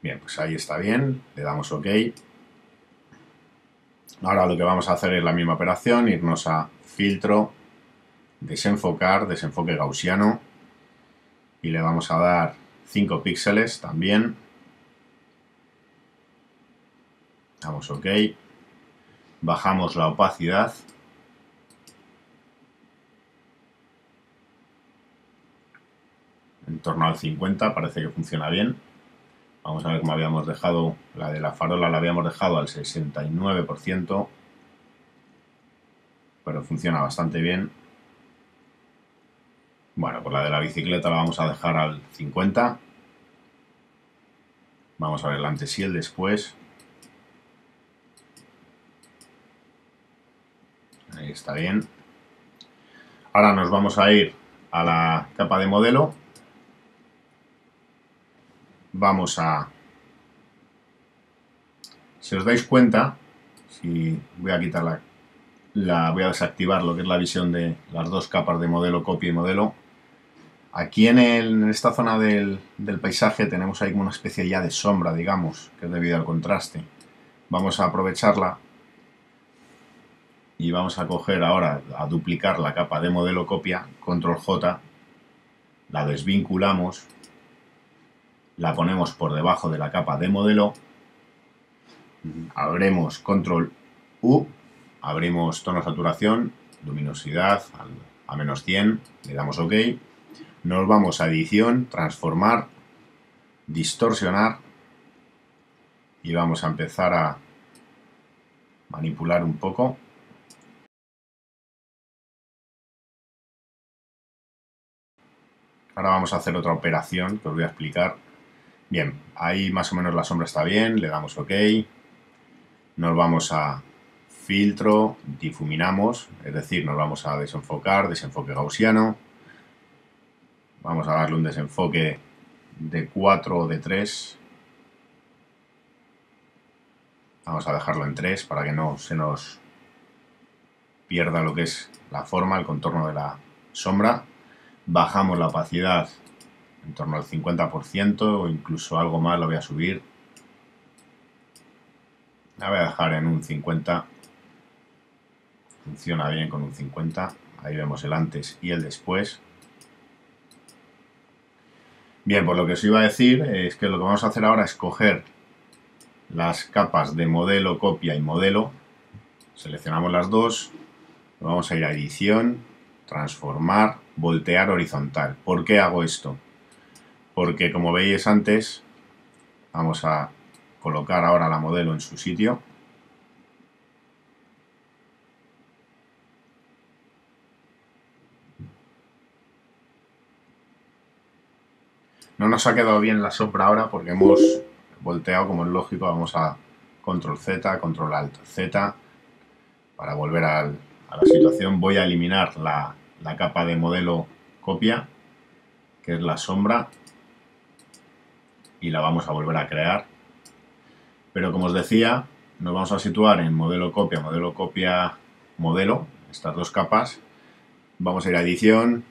Bien, pues ahí está bien, le damos OK. Ahora lo que vamos a hacer es la misma operación, irnos a filtro, desenfocar, desenfoque gaussiano, y le vamos a dar 5 píxeles también. Damos OK. Bajamos la opacidad. En torno al 50, parece que funciona bien. Vamos a ver cómo habíamos dejado, la de la farola la habíamos dejado al 69%, pero funciona bastante bien. Bueno, pues la de la bicicleta la vamos a dejar al 50. Vamos a ver el antes y el después. Ahí está bien. Ahora nos vamos a ir a la capa de modelo. Vamos a... Si os dais cuenta, si voy a quitar voy a desactivar lo que es la visión de las dos capas de modelo, copia y modelo. Aquí en esta zona del paisaje tenemos ahí como una especie ya de sombra, digamos, que es debido al contraste. Vamos a aprovecharla y vamos a coger ahora, a duplicar la capa de modelo copia, control J, la desvinculamos, la ponemos por debajo de la capa de modelo, abrimos control U, abrimos tono saturación, luminosidad a menos 100, le damos OK, nos vamos a edición, transformar, distorsionar y vamos a empezar a manipular un poco. Ahora vamos a hacer otra operación que os voy a explicar. Bien, ahí más o menos la sombra está bien, le damos OK, nos vamos a filtro, difuminamos, es decir, nos vamos a desenfocar, desenfoque gaussiano, vamos a darle un desenfoque de 4 o de 3, vamos a dejarlo en 3 para que no se nos pierda lo que es la forma, el contorno de la sombra. Bajamos la opacidad en torno al 50% o incluso algo más, lo voy a subir. La voy a dejar en un 50. Funciona bien con un 50. Ahí vemos el antes y el después. Bien, pues lo que os iba a decir es que lo que vamos a hacer ahora es coger las capas de modelo, copia y modelo. Seleccionamos las dos. Vamos a ir a edición, transformar, voltear horizontal. ¿Por qué hago esto? Porque como veis antes, vamos a colocar ahora la modelo en su sitio. No nos ha quedado bien la sombra ahora porque hemos volteado, como es lógico. Vamos a control Z, control alt Z para volver a la situación. Voy a eliminar la capa de modelo copia, que es la sombra, y la vamos a volver a crear. Pero como os decía, nos vamos a situar en modelo copia, modelo, estas dos capas. Vamos a ir a edición,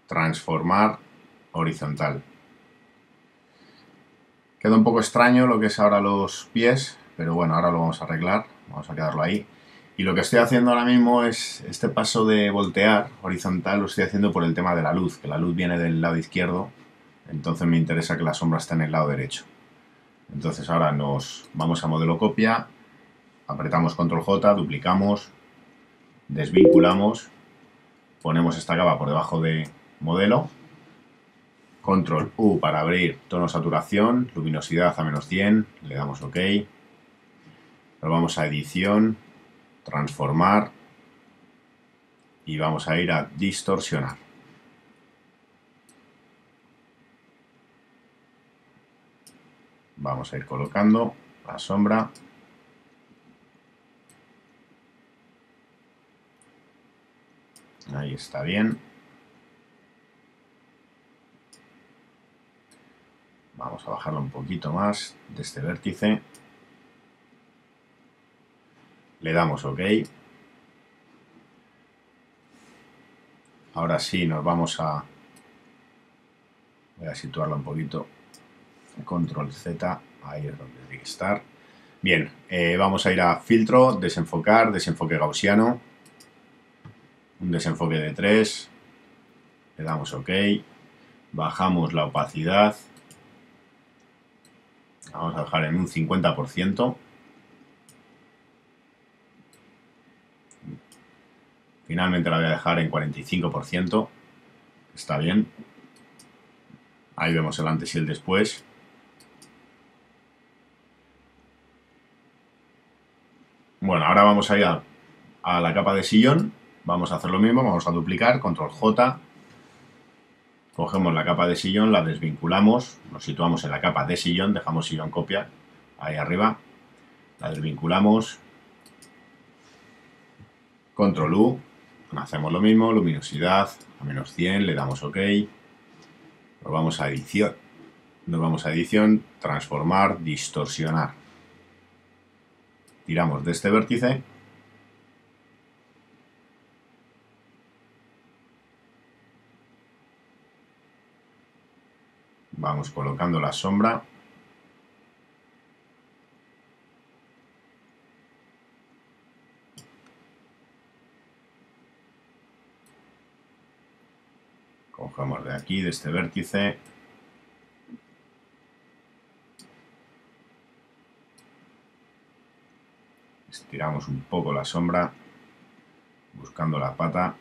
transformar, horizontal. Queda un poco extraño lo que es ahora los pies, pero bueno, ahora lo vamos a arreglar, vamos a quedarlo ahí. Y lo que estoy haciendo ahora mismo es este paso de voltear horizontal, lo estoy haciendo por el tema de la luz, que la luz viene del lado izquierdo, entonces me interesa que la sombra esté en el lado derecho. Entonces ahora nos vamos a modelo copia, apretamos control J, duplicamos, desvinculamos, ponemos esta capa por debajo de modelo, control U para abrir tono saturación, luminosidad a menos 100, le damos OK, nos vamos a edición, transformar y vamos a ir a distorsionar. Vamos a ir colocando la sombra. Ahí está bien. Vamos a bajarlo un poquito más de este vértice. Le damos OK. Ahora sí nos vamos a Voy a situarla un poquito. Control Z, ahí es donde tiene que estar. Bien, vamos a ir a filtro, desenfocar, desenfoque gaussiano. Un desenfoque de 3. Le damos OK. Bajamos la opacidad. Vamos a dejar en un 50%. Finalmente la voy a dejar en 45%. Está bien. Ahí vemos el antes y el después. Bueno, ahora vamos a ir a la capa de sillón. Vamos a hacer lo mismo. Vamos a duplicar. Control J. Cogemos la capa de sillón, la desvinculamos. Nos situamos en la capa de sillón. Dejamos sillón copia. Ahí arriba. La desvinculamos. Control U. Hacemos lo mismo. Luminosidad a menos 100. Le damos OK. Nos vamos a edición. Nos vamos a edición, transformar, distorsionar. Tiramos de este vértice. Vamos colocando la sombra. Cogemos de aquí, de este vértice. Estiramos un poco la sombra, buscando la pata.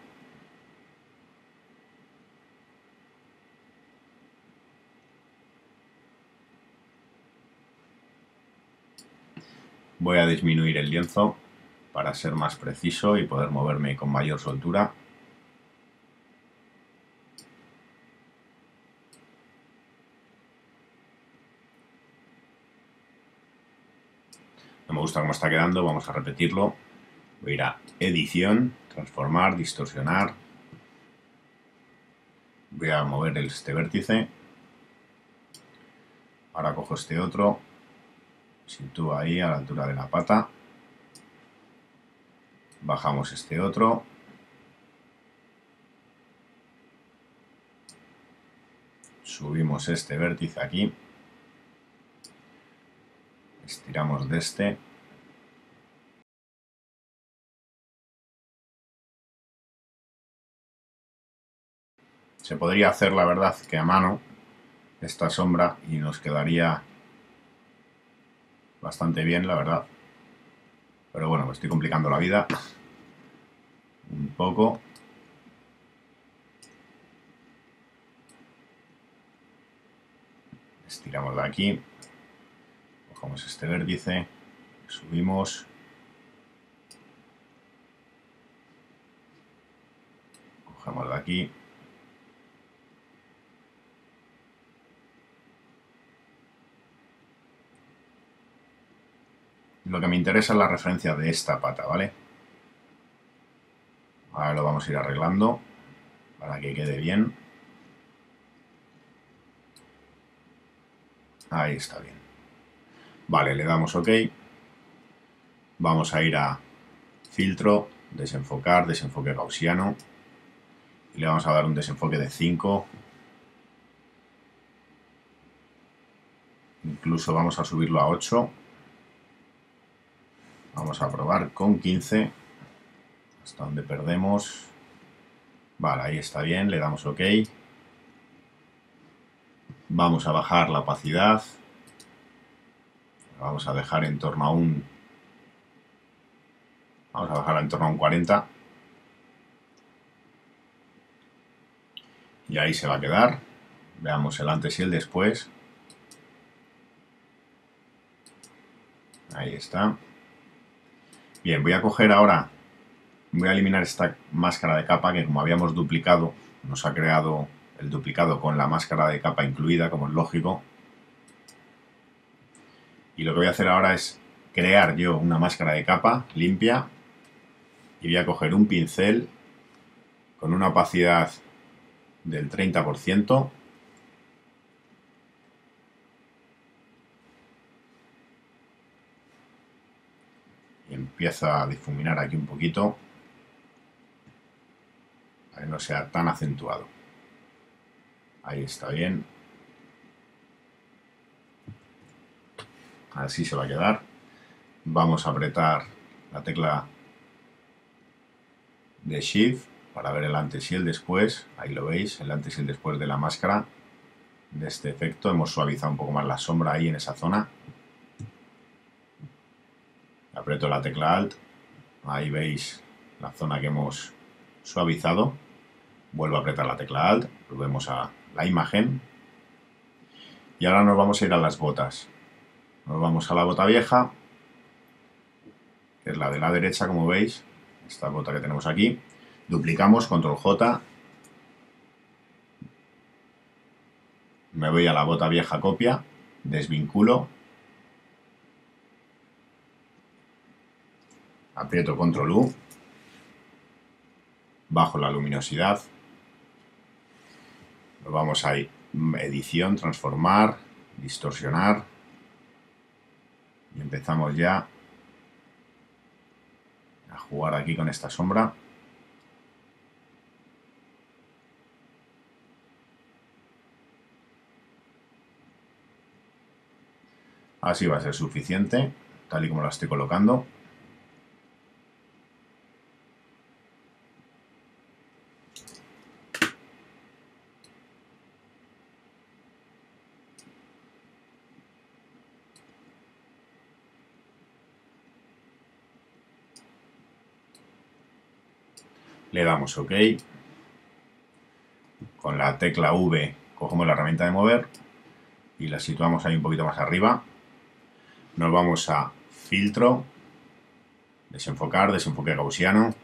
Voy a disminuir el lienzo para ser más preciso y poder moverme con mayor soltura. No me gusta cómo está quedando, vamos a repetirlo. Voy a ir a edición, transformar, distorsionar. Voy a mover este vértice. Ahora cojo este otro. Sitúo ahí a la altura de la pata. Bajamos este otro. Subimos este vértice aquí. Estiramos de este. Se podría hacer, la verdad, que a mano esta sombra y nos quedaría bastante bien, la verdad. Pero bueno, me estoy complicando la vida un poco. Estiramos de aquí. Cogemos este vértice. Subimos. Cogemos de aquí. Lo que me interesa es la referencia de esta pata, ¿vale? Ahora lo vamos a ir arreglando para que quede bien. Ahí está bien. Vale, le damos OK. Vamos a ir a filtro, desenfocar, desenfoque gaussiano. Y le vamos a dar un desenfoque de 5. Incluso vamos a subirlo a 8. Vamos a probar con 15. Hasta donde perdemos. Vale, ahí está bien. Le damos OK. Vamos a bajar la opacidad. Vamos a dejar en torno a un... Vamos a bajar en torno a un 40. Y ahí se va a quedar. Veamos el antes y el después. Ahí está. Bien, voy a coger ahora... Voy a eliminar esta máscara de capa que, como habíamos duplicado, nos ha creado el duplicado con la máscara de capa incluida, como es lógico. Y lo que voy a hacer ahora es crear yo una máscara de capa limpia y voy a coger un pincel con una opacidad del 30%. Y empiezo a difuminar aquí un poquito para que no sea tan acentuado. Ahí está bien. así se va a quedar. Vamos a apretar la tecla de Shift para ver el antes y el después. Ahí lo veis, el antes y el después de la máscara de este efecto. Hemos suavizado un poco más la sombra ahí en esa zona. Aprieto la tecla Alt, ahí veis la zona que hemos suavizado. Vuelvo a apretar la tecla Alt, volvemos a la imagen. Y ahora nos vamos a ir a las botas. Nos vamos a la bota vieja, que es la de la derecha, como veis. Esta bota que tenemos aquí. Duplicamos, control J. Me voy a la bota vieja copia, desvinculo. Aprieto control U. Bajo la luminosidad. Nos vamos a ir, edición, transformar, distorsionar. Y empezamos ya a jugar aquí con esta sombra. Así va a ser suficiente, tal y como la estoy colocando. Le damos OK. Con la tecla V cogemos la herramienta de mover y la situamos ahí un poquito más arriba. Nos vamos a filtro, desenfocar, desenfoque gaussiano.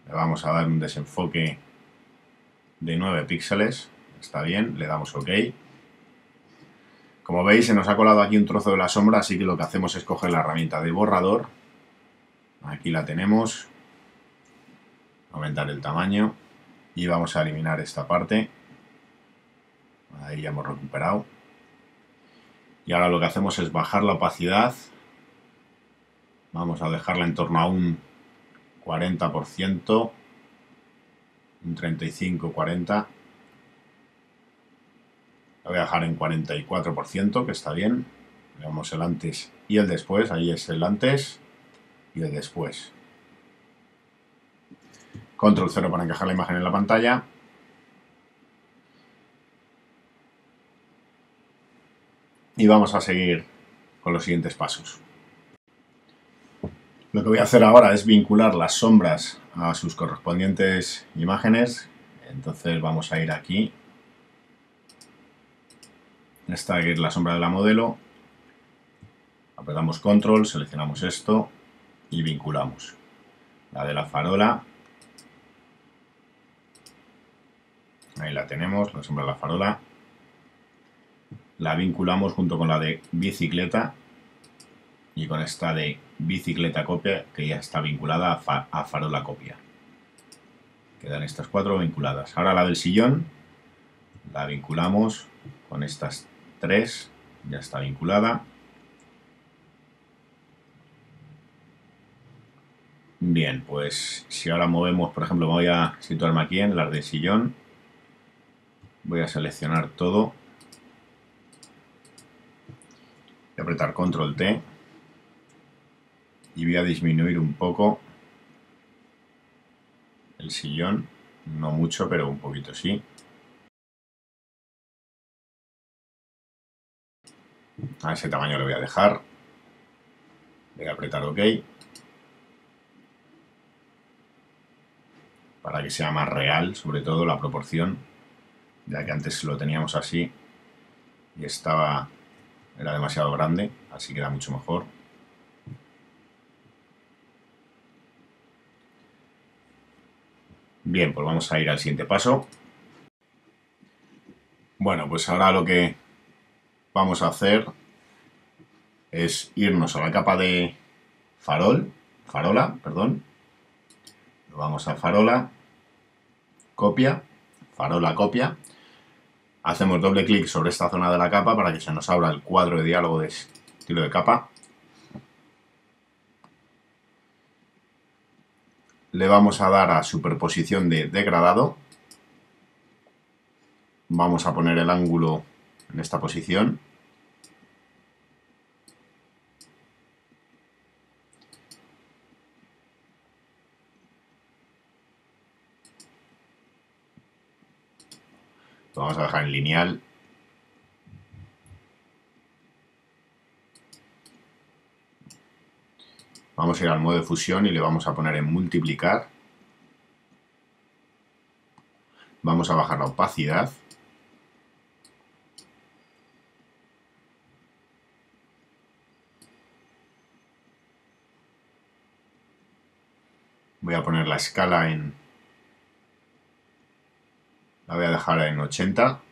Le vamos a dar un desenfoque de 9 píxeles. Está bien, le damos OK. Como veis, se nos ha colado aquí un trozo de la sombra, así que lo que hacemos es coger la herramienta de borrador. Aquí la tenemos. Aumentar el tamaño y vamos a eliminar esta parte. Ahí ya hemos recuperado. Y ahora lo que hacemos es bajar la opacidad. Vamos a dejarla en torno a un 40%, un 35-40%. La voy a dejar en 44%, que está bien. Veamos el antes y el después. Ahí es el antes y el después. Control 0 para encajar la imagen en la pantalla. Y vamos a seguir con los siguientes pasos. Lo que voy a hacer ahora es vincular las sombras a sus correspondientes imágenes. Entonces vamos a ir aquí. Esta es la sombra de la modelo. Apretamos control, seleccionamos esto y vinculamos. La de la farola. Ahí la tenemos, la sombra de la farola. La vinculamos junto con la de bicicleta y con esta de bicicleta copia, que ya está vinculada a farola copia. Quedan estas 4 vinculadas. Ahora la del sillón la vinculamos con estas 3, ya está vinculada. Bien, pues si ahora movemos, por ejemplo, voy a situarme aquí en las del sillón. Voy a seleccionar todo. Voy a apretar control T. Y voy a disminuir un poco el sillón. No mucho, pero un poquito sí. A ese tamaño lo voy a dejar. Voy a apretar OK. Para que sea más real, sobre todo la proporción, ya que antes lo teníamos así y era demasiado grande, así queda mucho mejor. Bien, pues vamos a ir al siguiente paso. Bueno, pues ahora lo que vamos a hacer es irnos a la capa de farola, perdón. Vamos a farola, copia, farola copia. Hacemos doble clic sobre esta zona de la capa para que se nos abra el cuadro de diálogo de estilo de capa. Le vamos a dar a superposición de degradado. Vamos a poner el ángulo en esta posición. Lo vamos a dejar en lineal. Vamos a ir al modo de fusión y le vamos a poner en multiplicar. Vamos a bajar la opacidad. Voy a poner la escala en... La voy a dejar en 80.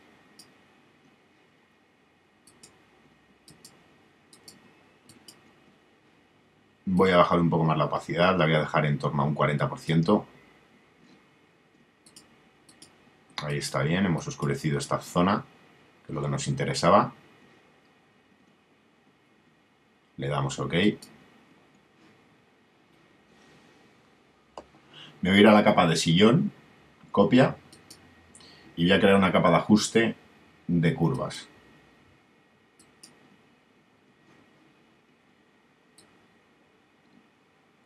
Voy a bajar un poco más la opacidad, la voy a dejar en torno a un 40%. Ahí está bien, hemos oscurecido esta zona, que es lo que nos interesaba. Le damos OK. Me voy a ir a la capa de sillón, copia, y voy a crear una capa de ajuste de curvas.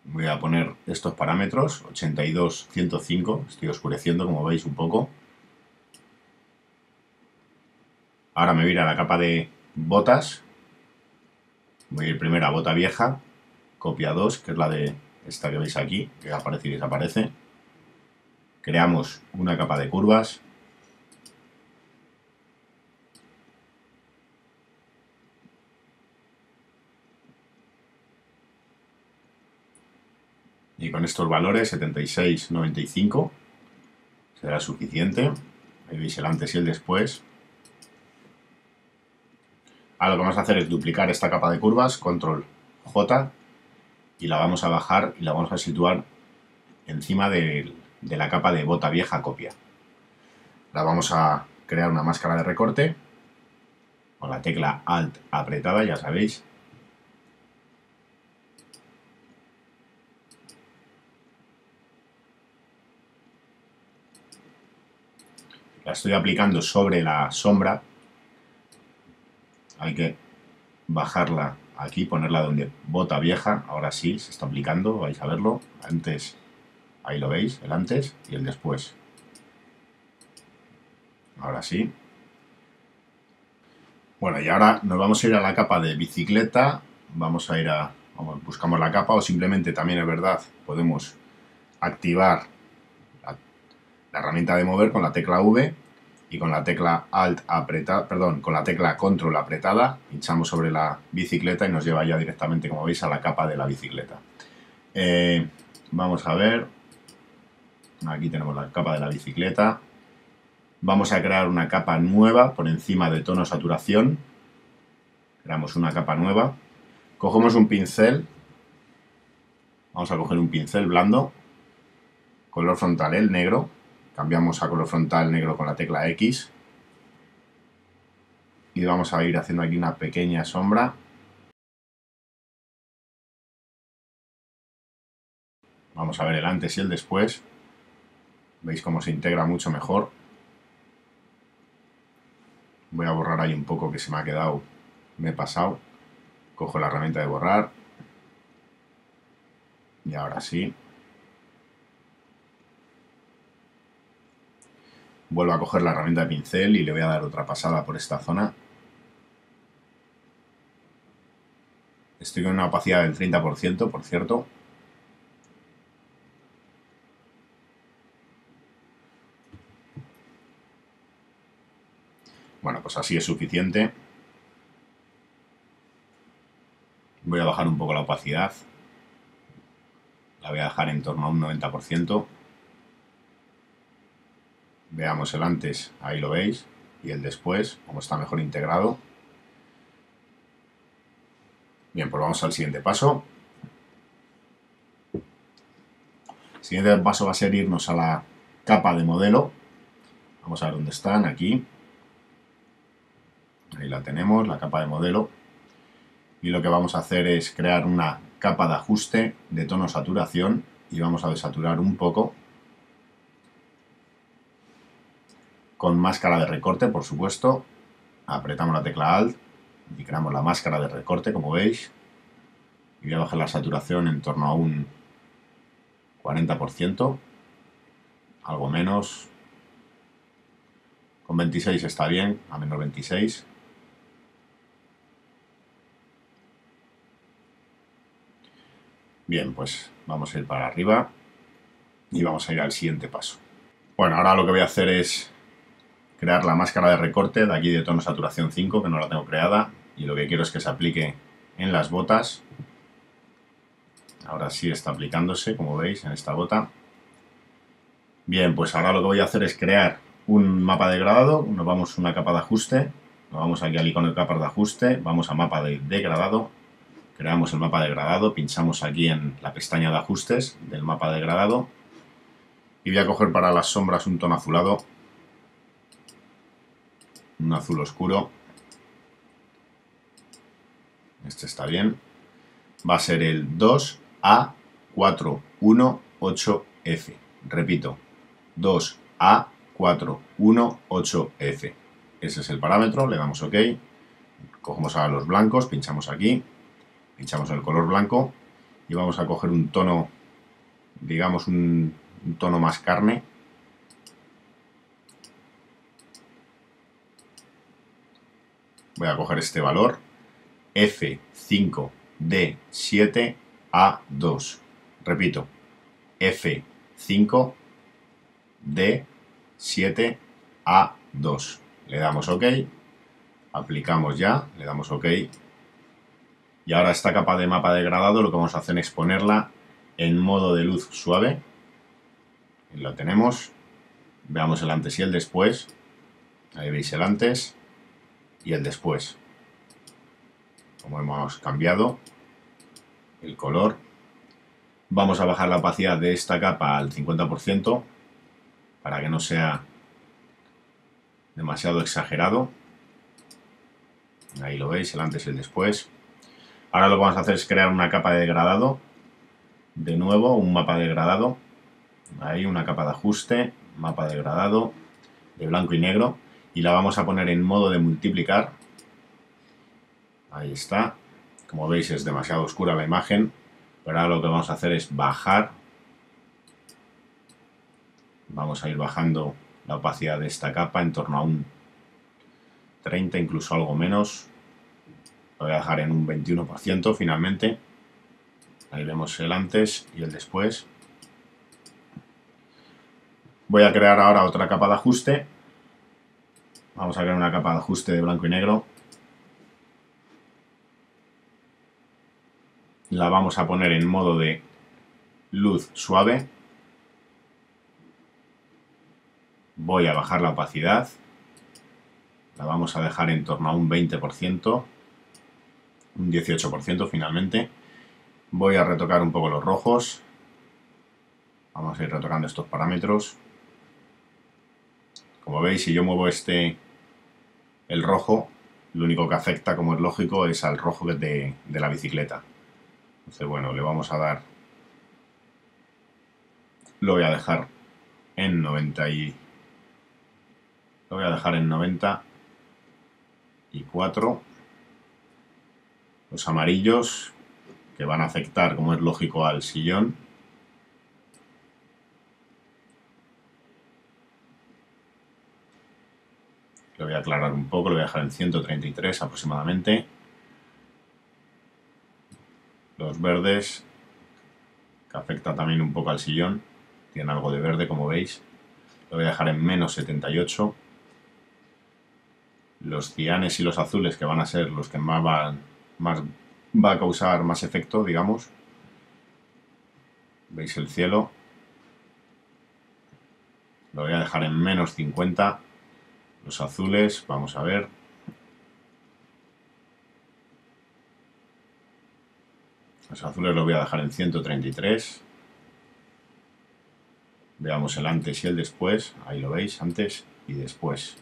Voy a poner estos parámetros, 82, 105, estoy oscureciendo como veis un poco. Ahora me voy a ir a la capa de botas, voy a ir primero a bota vieja, copia 2, que es la de esta que veis aquí, que aparece y desaparece. Creamos una capa de curvas. Y con estos valores, 76, 95, será suficiente. Ahí veis el antes y el después. Ahora lo que vamos a hacer es duplicar esta capa de curvas, control J, y la vamos a bajar y la vamos a situar encima de la capa de bota vieja copia. La vamos a crear una máscara de recorte con la tecla Alt apretada, ya sabéis. La estoy aplicando sobre la sombra. Hay que bajarla aquí, ponerla donde bota vieja. Ahora sí, se está aplicando, vais a verlo. Antes, ahí lo veis, el antes y el después. Ahora sí. Bueno, y ahora nos vamos a ir a la capa de bicicleta. Vamos a ir a... buscamos la capa, o simplemente, también es verdad, podemos activar la herramienta de mover con la tecla V y con la tecla Alt apretada, perdón, con la tecla Control apretada, pinchamos sobre la bicicleta y nos lleva ya directamente, como veis, a la capa de la bicicleta. Vamos a ver, aquí tenemos la capa de la bicicleta. Vamos a crear una capa nueva por encima de tono saturación. Creamos una capa nueva. Cogemos un pincel, vamos a coger un pincel blando, color frontal el negro. Cambiamos a color frontal negro con la tecla X y vamos a ir haciendo aquí una pequeña sombra. Vamos a ver el antes y el después. Veis cómo se integra mucho mejor. Voy a borrar ahí un poco que se me ha quedado, me he pasado. Cojo la herramienta de borrar y ahora sí. Vuelvo a coger la herramienta de pincel y le voy a dar otra pasada por esta zona. Estoy con una opacidad del 30%, por cierto. Bueno, pues así es suficiente. Voy a bajar un poco la opacidad. La voy a dejar en torno a un 90%. Veamos el antes, ahí lo veis, y el después, como está mejor integrado. Bien, pues vamos al siguiente paso. El siguiente paso va a ser irnos a la capa de modelo. Vamos a ver dónde están, aquí. Ahí la tenemos, la capa de modelo. Y lo que vamos a hacer es crear una capa de ajuste de tono saturación y vamos a desaturar un poco. Con máscara de recorte, por supuesto. apretamos la tecla Alt y creamos la máscara de recorte, como veis. Y voy a bajar la saturación en torno a un 40%, algo menos. Con 26 está bien, a menos 26. Bien, pues vamos a ir para arriba y vamos a ir al siguiente paso. Bueno, ahora lo que voy a hacer es crear la máscara de recorte de aquí de tono saturación 5, que no la tengo creada, y lo que quiero es que se aplique en las botas. Ahora sí está aplicándose, como veis, en esta bota. Bien, pues ahora lo que voy a hacer es crear un mapa de degradado. Nos vamos a una capa de ajuste, nos vamos aquí al icono de capas de ajuste, vamos a mapa de degradado, creamos el mapa de degradado, pinchamos aquí en la pestaña de ajustes del mapa de degradado y voy a coger para las sombras un tono azulado, un azul oscuro. Este está bien. Va a ser el 2A418F. Repito, 2A418F. Ese es el parámetro, le damos OK. Cogemos ahora los blancos, pinchamos aquí, pinchamos en el color blanco y vamos a coger un tono, digamos un tono más carne. Voy a coger este valor, F5D7A2. Repito, F5D7A2. Le damos OK, aplicamos ya, le damos OK. Y ahora esta capa de mapa degradado lo que vamos a hacer es ponerla en modo de luz suave. Y lo tenemos. Veamos el antes y el después. Ahí veis el antes y el después. Como hemos cambiado el color. Vamos a bajar la opacidad de esta capa al 50% para que no sea demasiado exagerado. Ahí lo veis, el antes y el después. Ahora lo que vamos a hacer es crear una capa de degradado. De nuevo, un mapa de degradado. Ahí una capa de ajuste, mapa de degradado, de blanco y negro. Y la vamos a poner en modo de multiplicar. Ahí está. Como veis es demasiado oscura la imagen. Pero ahora lo que vamos a hacer es bajar. Vamos a ir bajando la opacidad de esta capa en torno a un 30, incluso algo menos. Lo voy a dejar en un 21% finalmente. Ahí vemos el antes y el después. Voy a crear ahora otra capa de ajuste. Vamos a crear una capa de ajuste de blanco y negro. La vamos a poner en modo de luz suave. Voy a bajar la opacidad. La vamos a dejar en torno a un 20%. Un 18% finalmente. Voy a retocar un poco los rojos. Vamos a ir retocando estos parámetros. Como veis, si yo muevo el rojo, lo único que afecta, como es lógico, es al rojo de la bicicleta. Entonces, bueno, le vamos a dar... Lo voy a dejar en 90 y... Lo voy a dejar en 94. Los amarillos, que van a afectar, como es lógico, al sillón. Lo voy a aclarar un poco, lo voy a dejar en 133 aproximadamente. Los verdes, que afecta también un poco al sillón, tiene algo de verde como veis. Lo voy a dejar en menos 78. Los cianes y los azules, que van a ser los que más va a causar más efecto, digamos. Veis el cielo. Lo voy a dejar en menos 50. Los azules, vamos a ver. Los azules los voy a dejar en 133. Veamos el antes y el después. Ahí lo veis, antes y después.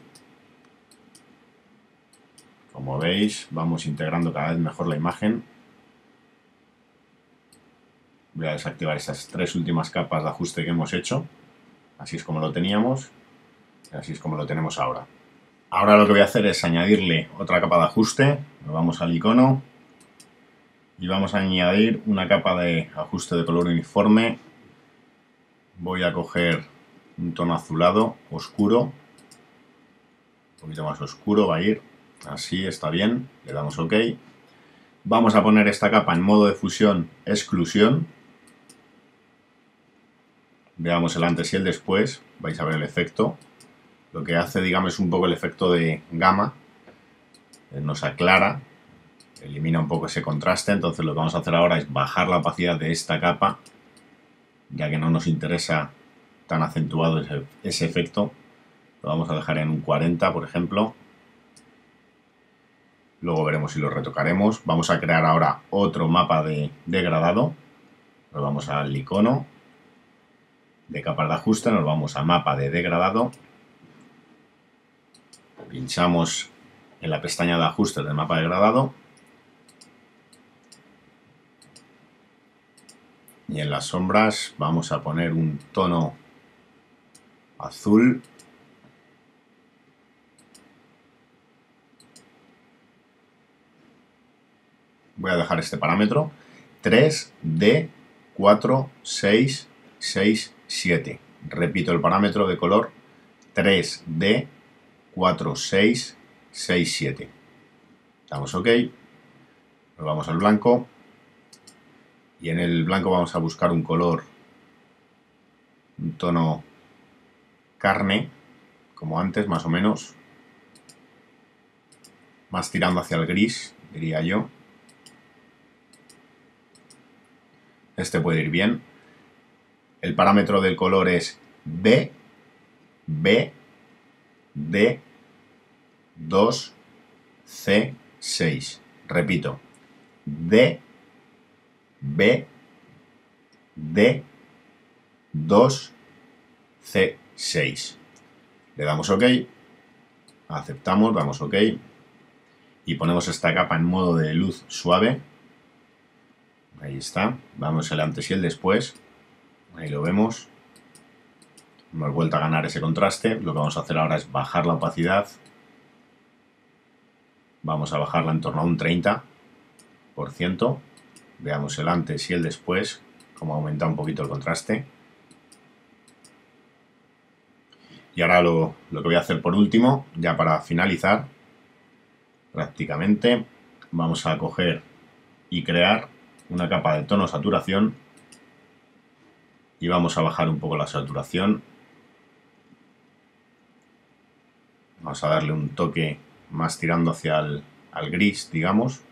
Como veis, vamos integrando cada vez mejor la imagen. Voy a desactivar estas tres últimas capas de ajuste que hemos hecho. Así es como lo teníamos y así es como lo tenemos ahora. Ahora lo que voy a hacer es añadirle otra capa de ajuste. Nos vamos al icono y vamos a añadir una capa de ajuste de color uniforme. Voy a coger un tono azulado oscuro, un poquito más oscuro va a ir, así está bien, le damos OK. Vamos a poner esta capa en modo de fusión exclusión. Veamos el antes y el después, vais a ver el efecto. Lo que hace, digamos, es un poco el efecto de gama, nos aclara, elimina un poco ese contraste. Entonces lo que vamos a hacer ahora es bajar la opacidad de esta capa, ya que no nos interesa tan acentuado ese efecto. Lo vamos a dejar en un 40, por ejemplo. Luego veremos si lo retocaremos. Vamos a crear ahora otro mapa de degradado. Nos vamos al icono de capas de ajuste, nos vamos a mapa de degradado. Pinchamos en la pestaña de ajustes del mapa de degradado. Y en las sombras vamos a poner un tono azul. Voy a dejar este parámetro 3D4667. Repito el parámetro de color 3D4667. Damos OK. Nos vamos al blanco. Y en el blanco vamos a buscar un color, un tono carne, como antes, más o menos. Más tirando hacia el gris, diría yo. Este puede ir bien. El parámetro del color es B, B, D, 2, C, 6. Repito, D, B, D, 2, C, 6. Le damos OK, aceptamos, damos OK y ponemos esta capa en modo de luz suave. Ahí está, vamos el antes y el después, ahí lo vemos. Hemos vuelto a ganar ese contraste. Lo que vamos a hacer ahora es bajar la opacidad. Vamos a bajarla en torno a un 30%. Veamos el antes y el después, cómo aumenta un poquito el contraste. Y ahora lo que voy a hacer por último, ya para finalizar, prácticamente, vamos a coger y crear una capa de tono saturación y vamos a bajar un poco la saturación. Vamos a darle un toque más tirando hacia al gris, digamos.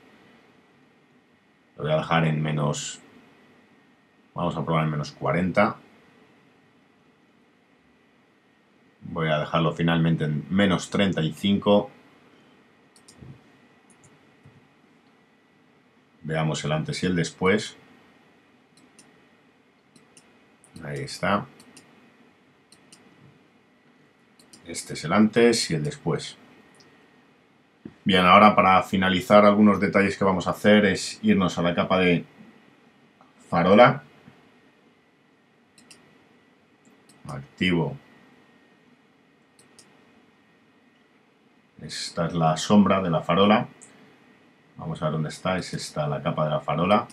Lo voy a dejar en menos... Vamos a probar en menos 40. Voy a dejarlo finalmente en menos 35. Veamos el antes y el después. Ahí está. Este es el antes y el después. Bien, ahora para finalizar algunos detalles que vamos a hacer es irnos a la capa de farola. Activo. Esta es la sombra de la farola. Vamos a ver dónde está. Es esta la capa de la farola.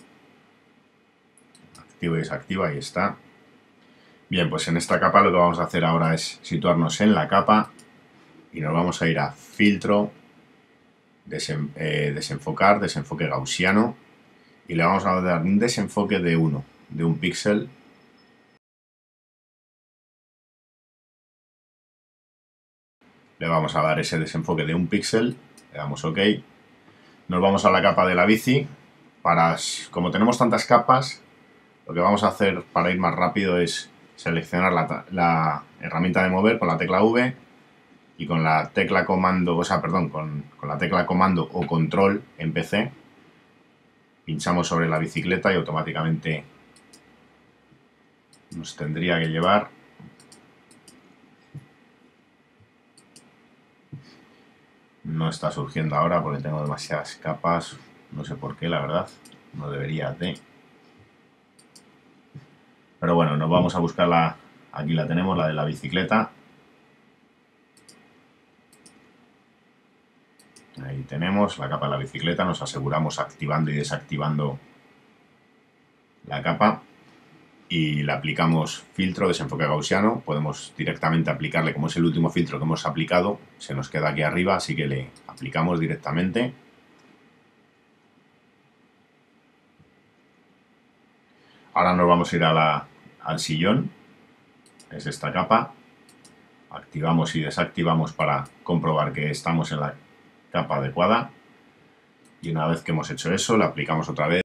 Activo y desactivo, ahí está. Bien, pues en esta capa lo que vamos a hacer ahora es situarnos en la capa y nos vamos a ir a filtro, desenfocar, desenfoque gaussiano, y le vamos a dar un desenfoque de 1, de un píxel. Le vamos a dar ese desenfoque de un píxel, le damos OK. Nos vamos a la capa de la bici. Como tenemos tantas capas, lo que vamos a hacer para ir más rápido es seleccionar la herramienta de mover con la tecla V y con la tecla comando, con la tecla comando o control en PC, pinchamos sobre la bicicleta y automáticamente nos tendría que llevar. No está surgiendo ahora porque tengo demasiadas capas, no sé por qué, la verdad, no debería de. Pero bueno, nos vamos a buscar aquí la tenemos, la de la bicicleta. Ahí tenemos la capa de la bicicleta, nos aseguramos activando y desactivando la capa y le aplicamos filtro, desenfoque gaussiano. Podemos directamente aplicarle, como es el último filtro que hemos aplicado, se nos queda aquí arriba, así que le aplicamos directamente. Ahora nos vamos a ir al sillón, es esta capa. Activamos y desactivamos para comprobar que estamos en la capa adecuada. Y una vez que hemos hecho eso, le aplicamos otra vez.